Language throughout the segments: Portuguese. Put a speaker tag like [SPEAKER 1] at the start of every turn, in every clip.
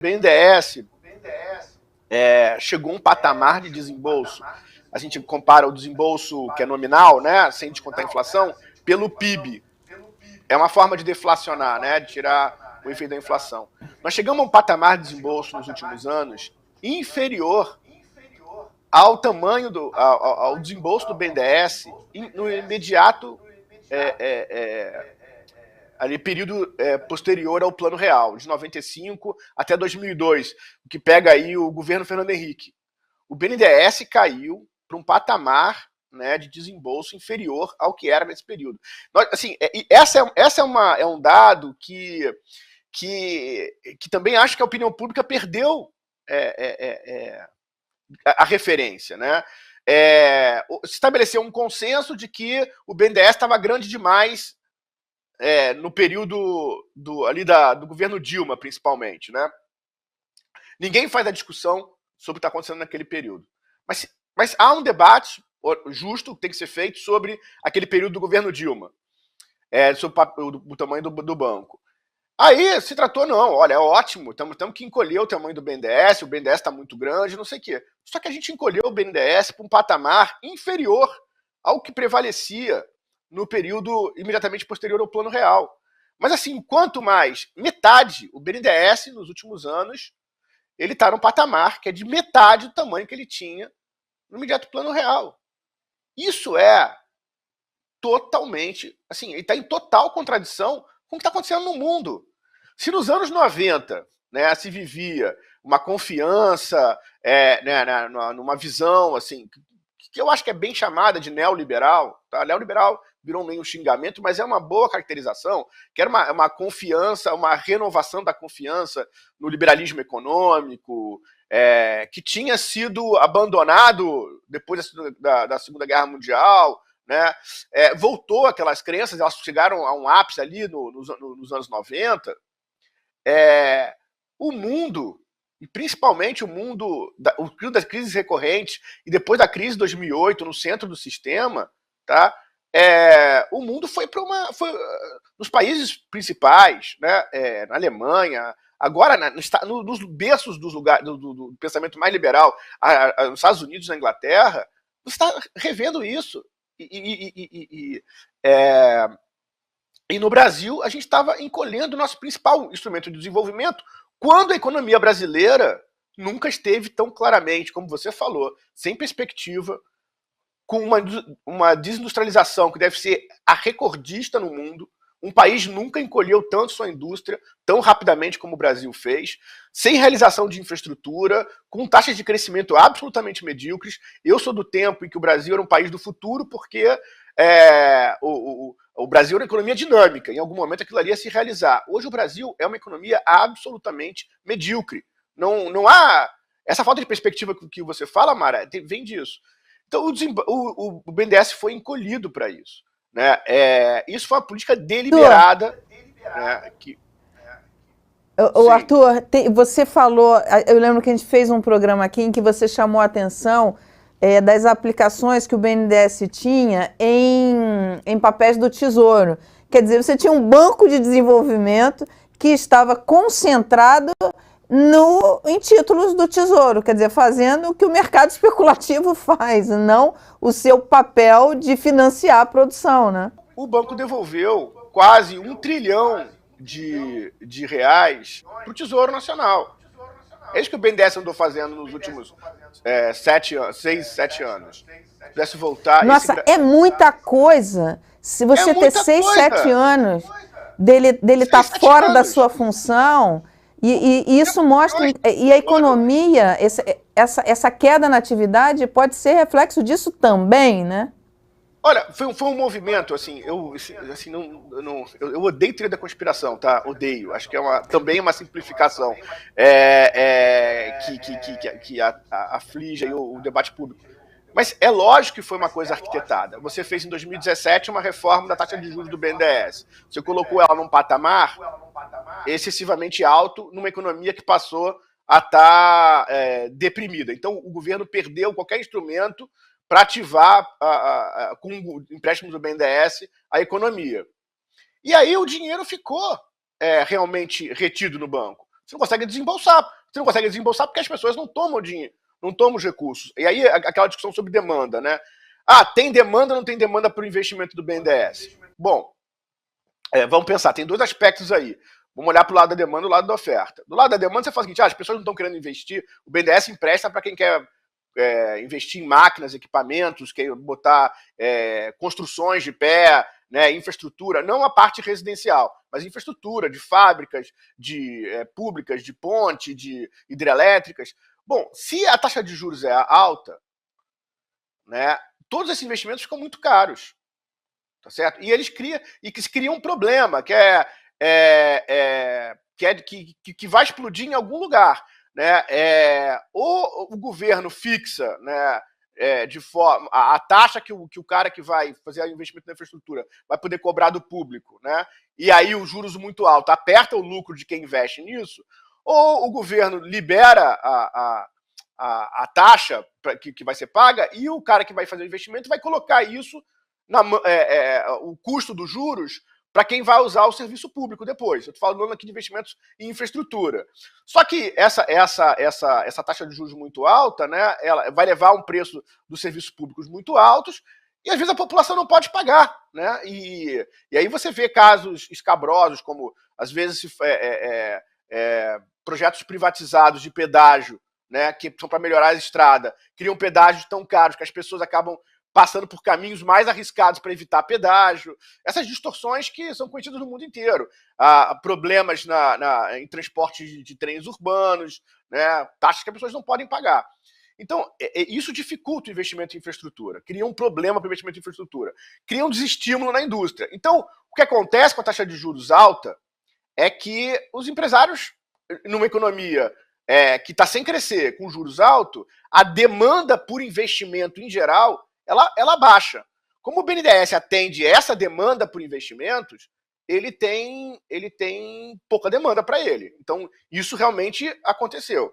[SPEAKER 1] BNDES chegou a um patamar de desembolso. A gente compara o desembolso que é nominal, né, sem descontar a inflação, pelo PIB. É uma forma de deflacionar, né, de tirar o efeito da inflação. Nós chegamos a um patamar de desembolso nos últimos anos inferior ao tamanho ao desembolso do BNDES no imediato ali, período posterior ao Plano Real, de 95 até 2002, o que pega aí o governo Fernando Henrique. O BNDES caiu para um patamar, né, de desembolso inferior ao que era nesse período. Assim, essa é um dado que também acho que a opinião pública perdeu a referência, né? Se estabeleceu um consenso de que o BNDES estava grande demais no período do governo Dilma, principalmente, né? Ninguém faz a discussão sobre o que está acontecendo naquele período. Mas há um debate justo que tem que ser feito sobre aquele período do governo Dilma, sobre o tamanho do banco. Aí se tratou, não, olha, é ótimo, temos que encolher o tamanho do BNDES, o BNDES está muito grande, não sei o quê. Só que a gente encolheu o BNDES para um patamar inferior ao que prevalecia no período imediatamente posterior ao Plano Real. Mas assim, quanto mais metade, o BNDES nos últimos anos, ele está num patamar que é de metade do tamanho que ele tinha no imediato Plano Real. Isso é totalmente, assim, ele está em total contradição com o que está acontecendo no mundo. Se nos anos 90, né, se vivia uma confiança, né, numa visão assim, que eu acho que é bem chamada de neoliberal, tá? Neoliberal virou meio um xingamento, mas é uma boa caracterização, que era uma confiança, uma renovação da confiança no liberalismo econômico, que tinha sido abandonado depois da Segunda Guerra Mundial, né? Voltou aquelas crenças, elas chegaram a um ápice ali nos anos 90. O mundo, e principalmente o mundo das crises recorrentes, e depois da crise de 2008, no centro do sistema, tá? O mundo foi nos países principais, né? Na Alemanha, agora nos berços do pensamento mais liberal, nos Estados Unidos, na Inglaterra, você está revendo isso. E no Brasil, a gente estava encolhendo o nosso principal instrumento de desenvolvimento, quando a economia brasileira nunca esteve tão claramente, como você falou, sem perspectiva, com uma desindustrialização que deve ser a recordista no mundo. Um país nunca encolheu tanto sua indústria tão rapidamente como o Brasil fez, sem realização de infraestrutura, com taxas de crescimento absolutamente medíocres. Eu sou do tempo em que o Brasil era um país do futuro, porque o Brasil era uma economia dinâmica, em algum momento aquilo ali ia se realizar. Hoje o Brasil é uma economia absolutamente medíocre. Não há... Essa falta de perspectiva que você fala, Mara, vem disso. Então o BNDES foi encolhido para isso, né? Isso foi uma política deliberada, né?
[SPEAKER 2] Arthur, você falou, eu lembro que a gente fez um programa aqui em que você chamou a atenção das aplicações que o BNDES tinha em papéis do Tesouro. Quer dizer, você tinha um banco de desenvolvimento que estava concentrado em títulos do Tesouro, quer dizer, fazendo o que o mercado especulativo faz, não o seu papel de financiar a produção, né?
[SPEAKER 1] O banco devolveu quase 1 trilhão de reais para o Tesouro Nacional. É isso que o BNDES andou fazendo nos últimos 6, 7 anos. Se pudesse voltar...
[SPEAKER 2] Nossa, é muita coisa. Se você ter 6, 7 anos dele estar fora da sua função... E isso mostra, e a economia, essa queda na atividade pode ser reflexo disso também, né?
[SPEAKER 1] Olha, foi um movimento, assim, eu odeio teoria da conspiração, tá? Odeio, acho que também uma simplificação que aflige aí o debate público. Mas é lógico que foi uma coisa arquitetada. Você fez em 2017 uma reforma da taxa de juros do BNDES. Você colocou ela num patamar excessivamente alto, numa economia que passou a estar deprimida. Então, o governo perdeu qualquer instrumento para ativar, com empréstimos do BNDES, a economia. E aí o dinheiro ficou realmente retido no banco. Você não consegue desembolsar. Você não consegue desembolsar porque as pessoas não tomam dinheiro, não tomam os recursos. E aí aquela discussão sobre demanda, né? Ah, tem demanda ou não tem demanda para o investimento do BNDES? Bom, vamos pensar, tem dois aspectos aí. Vamos olhar para o lado da demanda e o lado da oferta. Do lado da demanda, você fala o seguinte, as pessoas não estão querendo investir, o BNDES empresta para quem quer investir em máquinas, equipamentos, quer botar construções de pé, né, infraestrutura, não a parte residencial, mas infraestrutura de fábricas, públicas, de ponte, de hidrelétricas. Bom, se a taxa de juros é alta, né, todos esses investimentos ficam muito caros, tá certo? E eles criam um problema que vai explodir em algum lugar, né? Ou o governo fixa, né, de forma a taxa que o cara que vai fazer investimento na infraestrutura vai poder cobrar do público, né? E aí os juros muito altos aperta o lucro de quem investe nisso, ou o governo libera a taxa que vai ser paga e o cara que vai fazer o investimento vai colocar isso o custo dos juros para quem vai usar o serviço público depois. Eu estou falando aqui de investimentos em infraestrutura. Só que essa taxa de juros muito alta, né, ela vai levar um preço dos serviços públicos muito altos e às vezes a população não pode pagar, né? E aí você vê casos escabrosos, como às vezes projetos privatizados de pedágio, né, que são para melhorar a estrada, criam pedágios tão caros que as pessoas acabam passando por caminhos mais arriscados para evitar pedágio. Essas distorções que são conhecidas no mundo inteiro. Problemas em transporte de trens urbanos, né, taxas que as pessoas não podem pagar. Então, isso dificulta o investimento em infraestrutura, cria um problema para o investimento em infraestrutura, cria um desestímulo na indústria. Então, o que acontece com a taxa de juros alta é que os empresários, numa economia que está sem crescer, com juros altos, a demanda por investimento em geral ela baixa. Como o BNDES atende essa demanda por investimentos, ele tem pouca demanda para ele. Então, isso realmente aconteceu.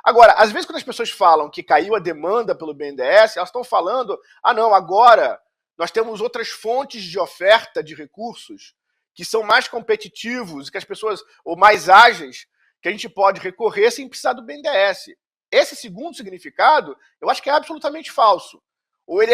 [SPEAKER 1] Agora, às vezes, quando as pessoas falam que caiu a demanda pelo BNDES, elas estão falando, não, agora nós temos outras fontes de oferta de recursos que são mais competitivos, que as pessoas, ou mais ágeis, que a gente pode recorrer sem precisar do BNDES. Esse segundo significado, eu acho que é absolutamente falso. Ou ele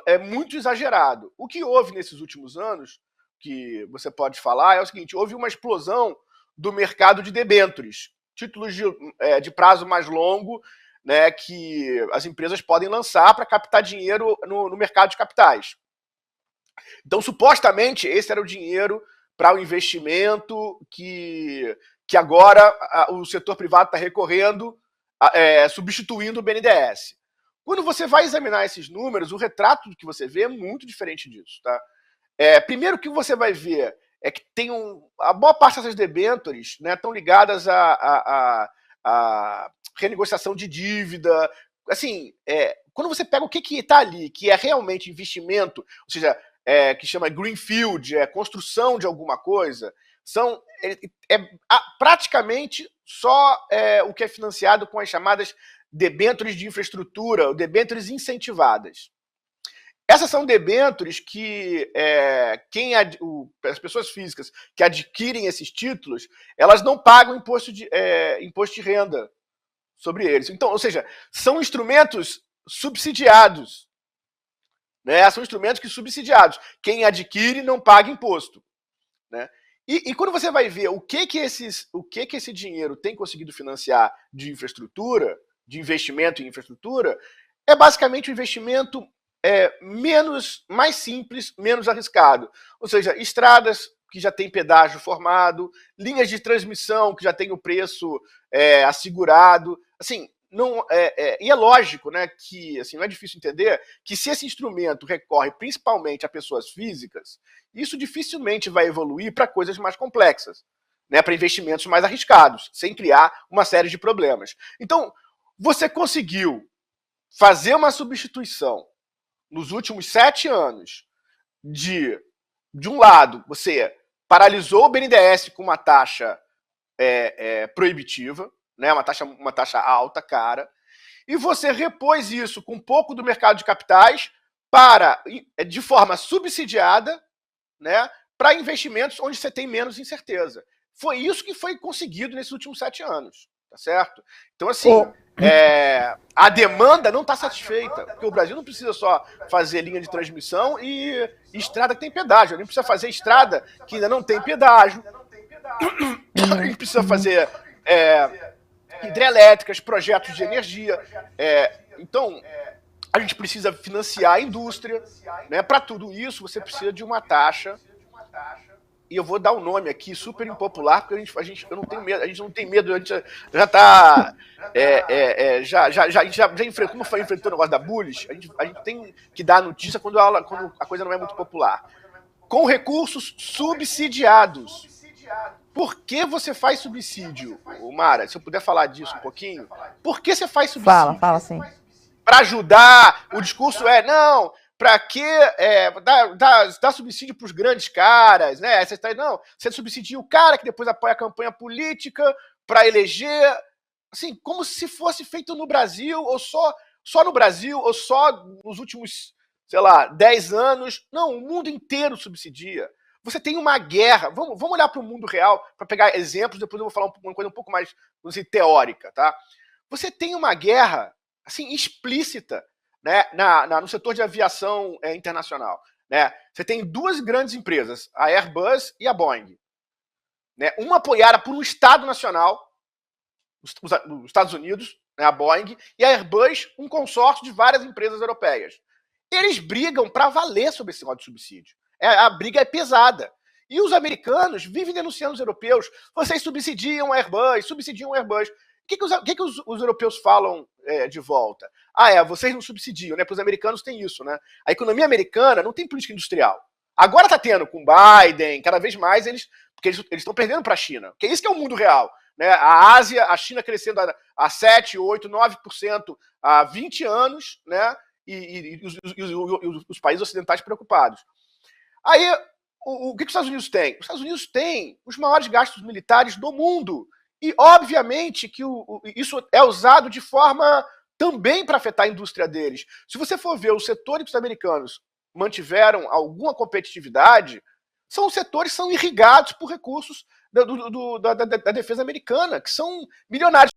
[SPEAKER 1] é muito exagerado. O que houve nesses últimos anos, que você pode falar, é o seguinte, houve uma explosão do mercado de debêntures, títulos de prazo mais longo, né, que as empresas podem lançar para captar dinheiro no mercado de capitais. Então, supostamente, esse era o dinheiro para o investimento que agora o setor privado está recorrendo, substituindo o BNDES. Quando você vai examinar esses números, o retrato que você vê é muito diferente disso, tá? Primeiro, o que você vai ver é que tem a boa parte dessas debêntures, né, estão ligadas a renegociação de dívida. Assim, quando você pega o que está ali, que é realmente investimento, ou seja, que chama greenfield, construção de alguma coisa, praticamente só o que é financiado com as chamadas debêntures de infraestrutura, ou debêntures incentivadas. Essas são debêntures que as pessoas físicas que adquirem esses títulos, elas não pagam imposto de renda sobre eles. Então, ou seja, são instrumentos subsidiados. Né? São instrumentos que subsidiados. Quem adquire não paga imposto. Né? E quando você vai ver o que esse dinheiro tem conseguido financiar de infraestrutura, de investimento em infraestrutura, é basicamente um investimento mais simples, menos arriscado. Ou seja, estradas que já tem pedágio formado, linhas de transmissão que já tem o preço assegurado. Assim, e é lógico, né, que assim, não é difícil entender que se esse instrumento recorre principalmente a pessoas físicas, isso dificilmente vai evoluir para coisas mais complexas, né, para investimentos mais arriscados, sem criar uma série de problemas. Então, você conseguiu fazer uma substituição nos últimos 7 anos de um lado, você paralisou o BNDES com uma taxa proibitiva, né, uma taxa alta, cara, e você repôs isso com um pouco do mercado de capitais de forma subsidiada, né, para investimentos onde você tem menos incerteza. Foi isso que foi conseguido nesses últimos 7 anos, tá certo? Então, assim, a demanda não está satisfeita, porque o Brasil não precisa só fazer linha de transmissão e estrada que tem pedágio, a gente precisa fazer estrada que ainda não tem pedágio, a gente precisa fazer hidrelétricas, projetos de energia, então a gente precisa financiar a indústria, né? Para tudo isso você precisa de uma taxa. E eu vou dar um nome aqui, super impopular, porque eu não tenho medo, a gente não tem medo, a gente já está. Já enfrentou, como foi enfrentou o negócio da Bullish, a gente tem que dar notícia quando a coisa não é muito popular. Com recursos subsidiados. Por que você faz subsídio, Mara? Se eu puder falar disso um pouquinho. Por que você faz subsídio?
[SPEAKER 2] Fala sim.
[SPEAKER 1] Para ajudar, o discurso não. Para que dar subsídio para os grandes caras, né? Não, você subsidia o cara que depois apoia a campanha política para eleger, assim, como se fosse feito no Brasil, ou só no Brasil, ou só nos últimos, sei lá, 10 anos. Não, o mundo inteiro subsidia. Você tem uma guerra. Vamos olhar para o mundo real para pegar exemplos, depois eu vou falar uma coisa um pouco mais, não sei, teórica, tá? Você tem uma guerra, assim, explícita, né, no setor de aviação internacional. Né? Você tem duas grandes empresas, a Airbus e a Boeing. Né? Uma apoiada por um Estado nacional, os Estados Unidos, né, a Boeing, e a Airbus, um consórcio de várias empresas europeias. Eles brigam para valer sobre esse negócio de subsídio. A briga é pesada. E os americanos vivem denunciando os europeus. Vocês subsidiam a Airbus, subsidiam a Airbus. O que os europeus falam de volta? Vocês não subsidiam, né? Para os americanos tem isso, né? A economia americana não tem política industrial. Agora está tendo com Biden, cada vez mais porque eles estão perdendo para a China. Porque isso que é o mundo real. Né? A Ásia, a China crescendo a 7, 8, 9% há 20 anos, né? E os países ocidentais preocupados. Aí, o que os Estados Unidos têm? Os Estados Unidos têm os maiores gastos militares do mundo. E, obviamente, que isso é usado de forma também para afetar a indústria deles. Se você for ver os setores que os americanos mantiveram alguma competitividade, são setores que são irrigados por recursos da defesa americana, que são milionários.